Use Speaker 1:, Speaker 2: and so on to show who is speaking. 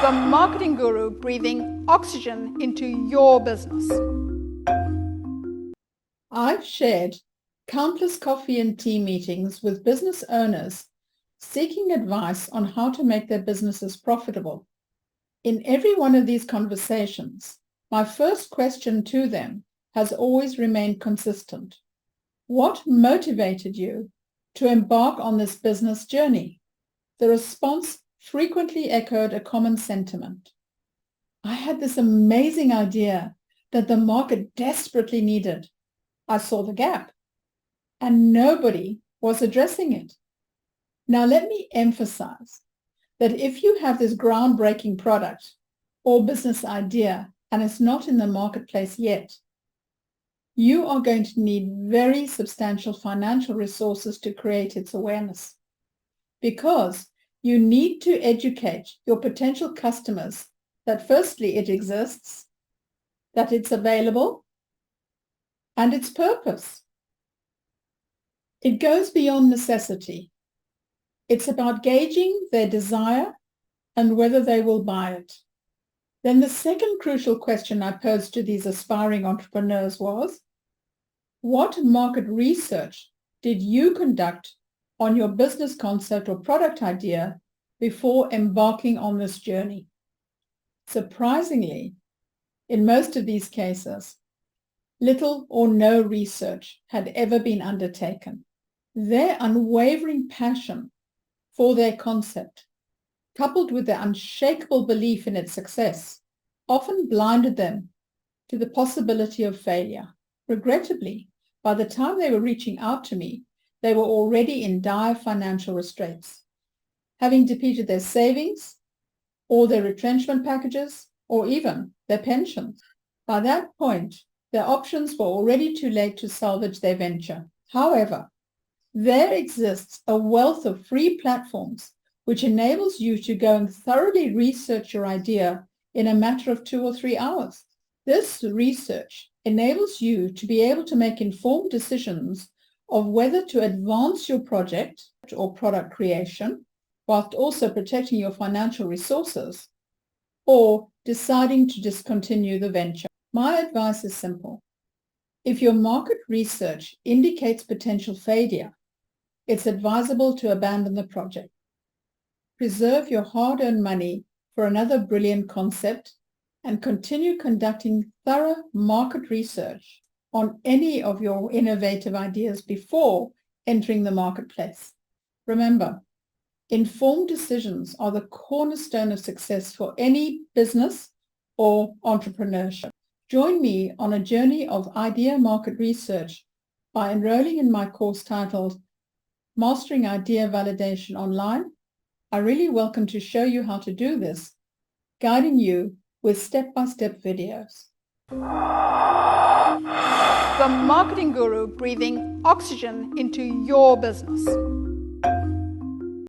Speaker 1: The marketing guru breathing oxygen into your business.
Speaker 2: I've shared countless coffee and tea meetings with business owners seeking advice on how to make their businesses profitable. In every one of these conversations, my first question to them has always remained consistent. What motivated you to embark on this business journey? The response frequently echoed a common sentiment. I had this amazing idea that the market desperately needed. I saw the gap, and nobody was addressing it. Now, let me emphasize that if you have this groundbreaking product or business idea and it's not in the marketplace yet, you are going to need very substantial financial resources to create its awareness, because you need to educate your potential customers that firstly it exists, that it's available, and its purpose. It goes beyond necessity. It's about gauging their desire and whether they will buy it. Then the second crucial question I posed to these aspiring entrepreneurs was, what market research did you conduct on your business concept or product idea before embarking on this journey? Surprisingly, in most of these cases, little or no research had ever been undertaken. Their unwavering passion for their concept, coupled with their unshakable belief in its success, often blinded them to the possibility of failure. Regrettably, by the time they were reaching out to me, they were already in dire financial restraints, having depleted their savings or their retrenchment packages or even their pensions. By that point, their options were already too late to salvage their venture. However, there exists a wealth of free platforms which enables you to go and thoroughly research your idea in a matter of 2 or 3 hours. This research enables you to be able to make informed decisions of whether to advance your project or product creation whilst also protecting your financial resources, or deciding to discontinue the venture. My advice is simple. If your market research indicates potential failure, it's advisable to abandon the project. Preserve your hard-earned money for another brilliant concept and continue conducting thorough market research on any of your innovative ideas before entering the marketplace. Remember, informed decisions are the cornerstone of success for any business or entrepreneurship. Join me on a journey of idea market research by enrolling in my course titled Mastering Idea Validation Online. I really welcome to show you how to do this, guiding you with step-by-step videos.
Speaker 1: The marketing guru breathing oxygen into your business.